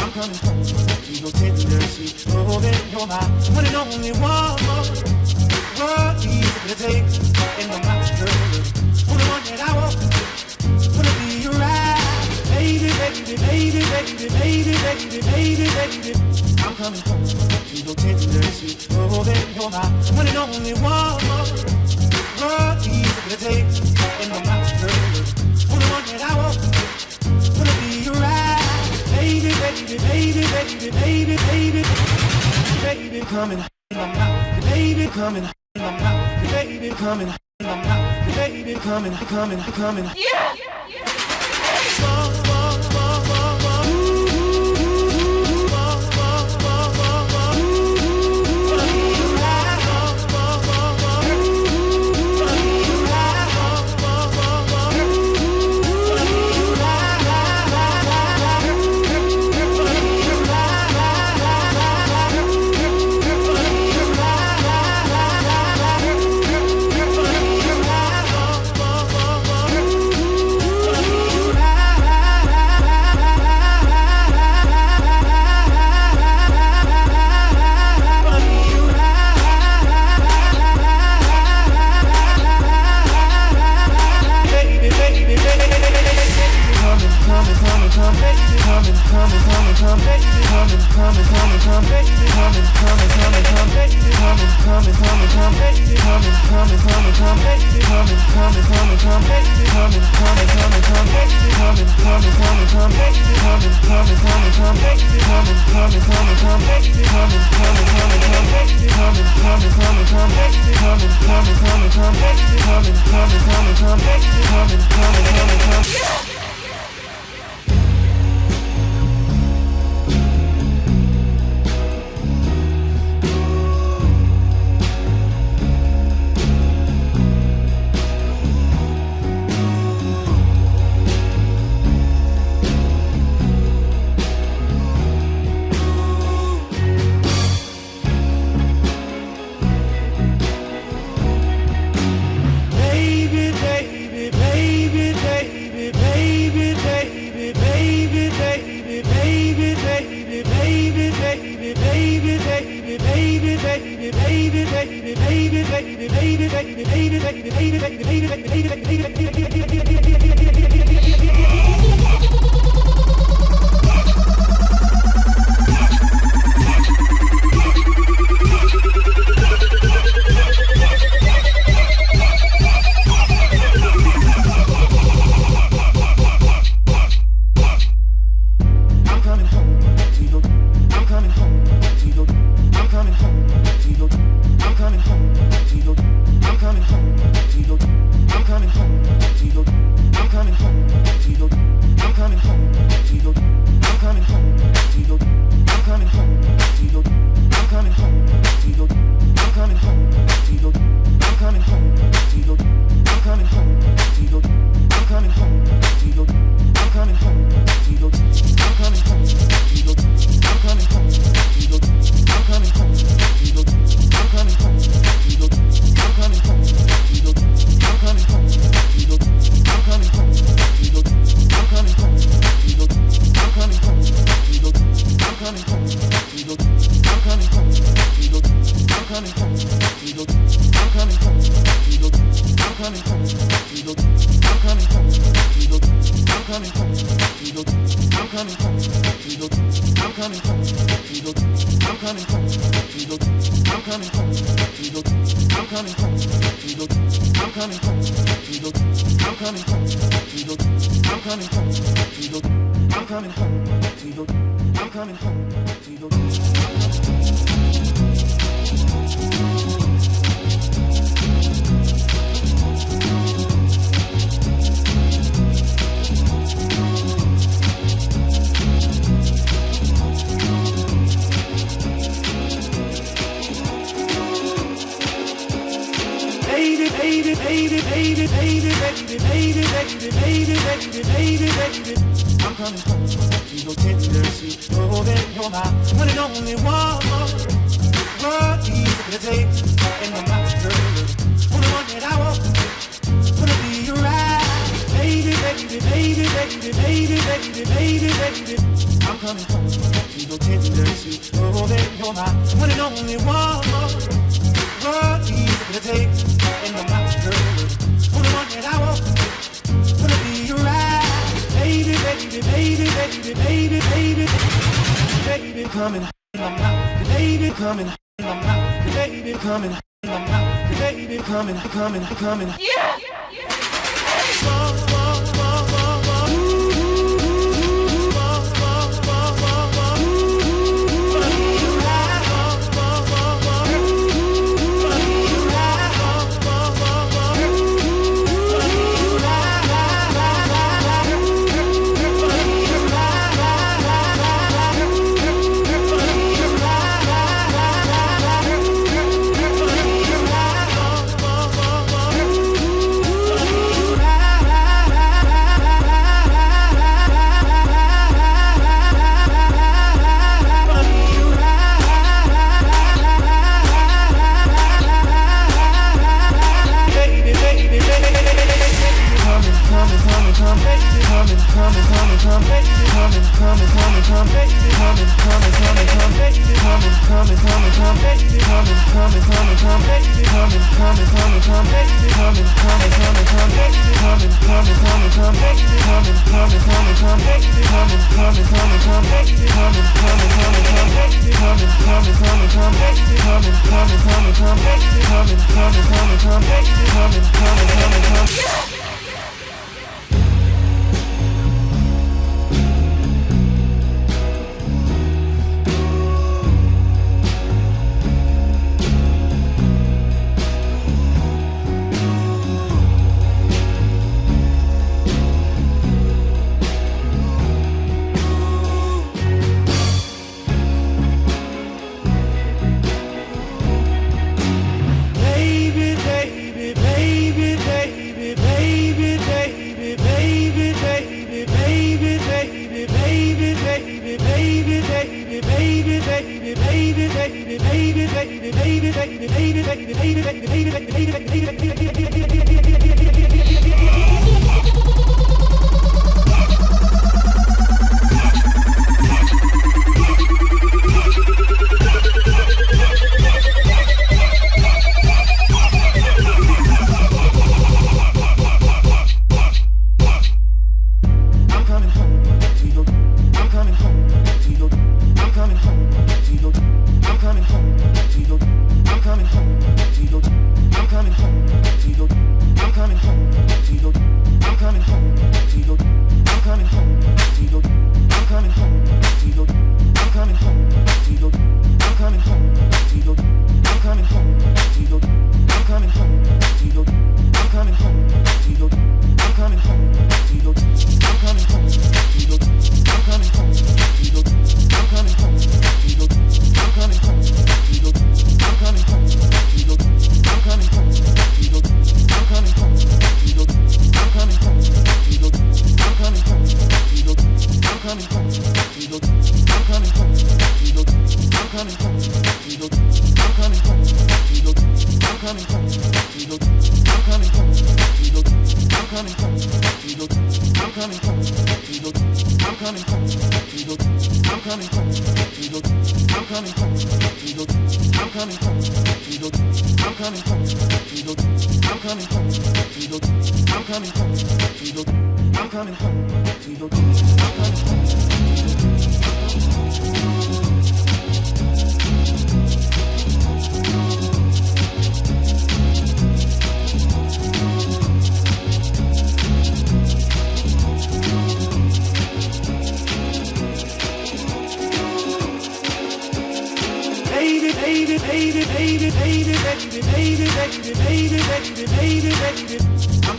I'm coming home to your tender sweet loving. You're my one and only one. What easy to take in my mouth, girl. Only one that I want. Wanna be your ride, baby, baby, baby, baby, baby, baby, baby, baby. I'm coming home to your tender sweet loving. You're my one and only one. What easy to take in my mouth, girl. Only one that I want. Wanna be your ride, baby, baby, baby, baby, baby, baby, baby, coming in my mouth, baby, coming in my mouth, baby, coming in my mouth, baby, coming. Yeah. I'm coming home to your tender sweet loving. You're my one and only one. What easy to take in my mouth, girl. Only one that I want. Wanna be your ride, I'm coming home to your tender sweet. Oh, that you're my one and only one. What easy to take in the mouth, girl. Only one that I want. Wanna be right, baby, baby, baby, baby, baby, baby, baby, coming in my mouth, baby, coming in my mouth, baby, coming in my mouth, baby, coming. Yeah.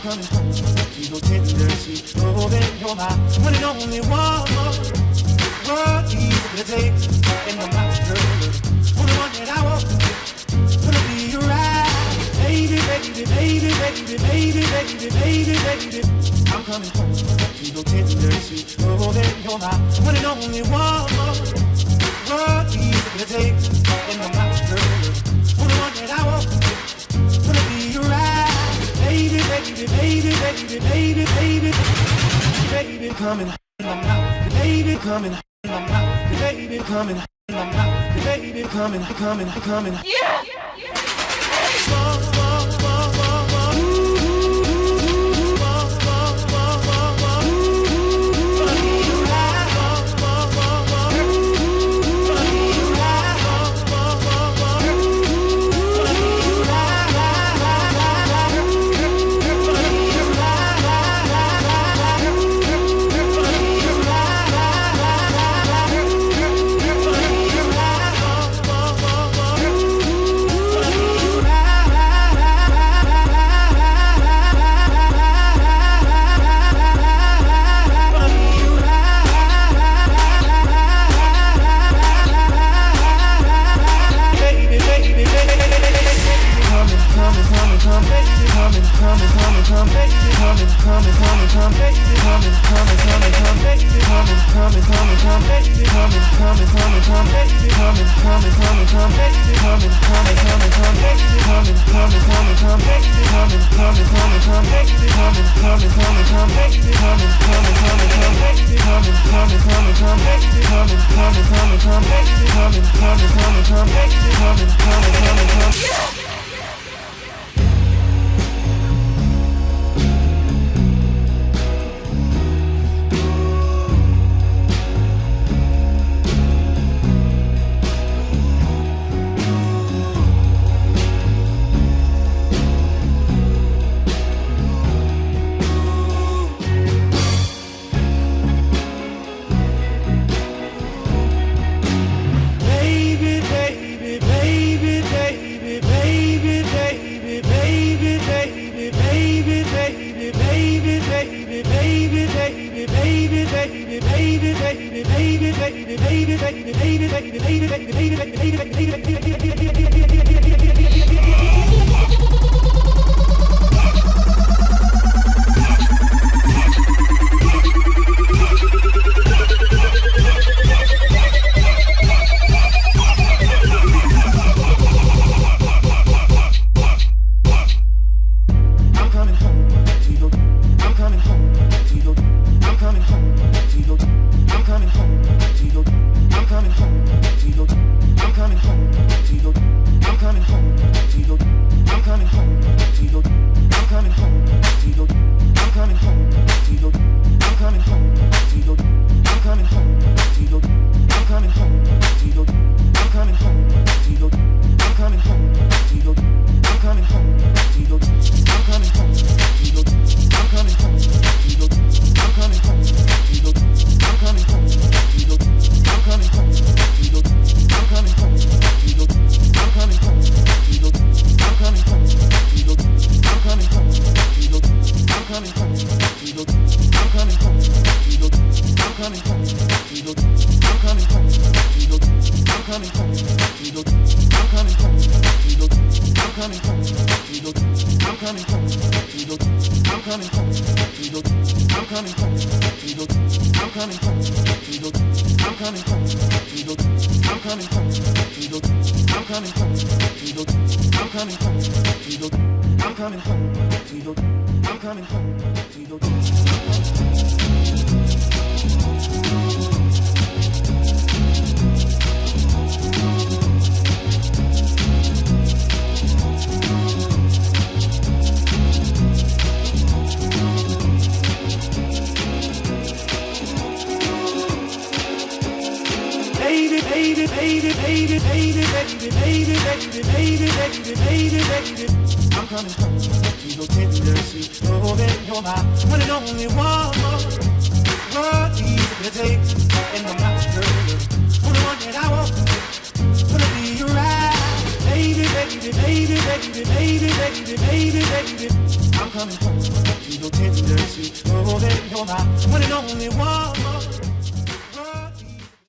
I'm coming home to your tender sweet. Oh, that you're my one and only one. What easy to take in my mouth, girl. Only one that I want. Wanna be right, baby, baby, baby, baby, baby, baby, baby, baby. I'm coming home to your tender sweet. Oh, that you're my one and only one. What easy to take in my mouth, girl. Only one that I want. Wanna be right, baby, baby, baby, baby, baby, baby, baby, coming in my mouth. coming in my mouth, baby, coming in my mouth, baby, coming. Yeah. I'm coming home to your tender sweet loving. You're my one and only woman. What you take in the mouth, girl. Only one that I want. Wanna be your right, baby. I'm coming home to your tender sweet loving. You're my one and only woman.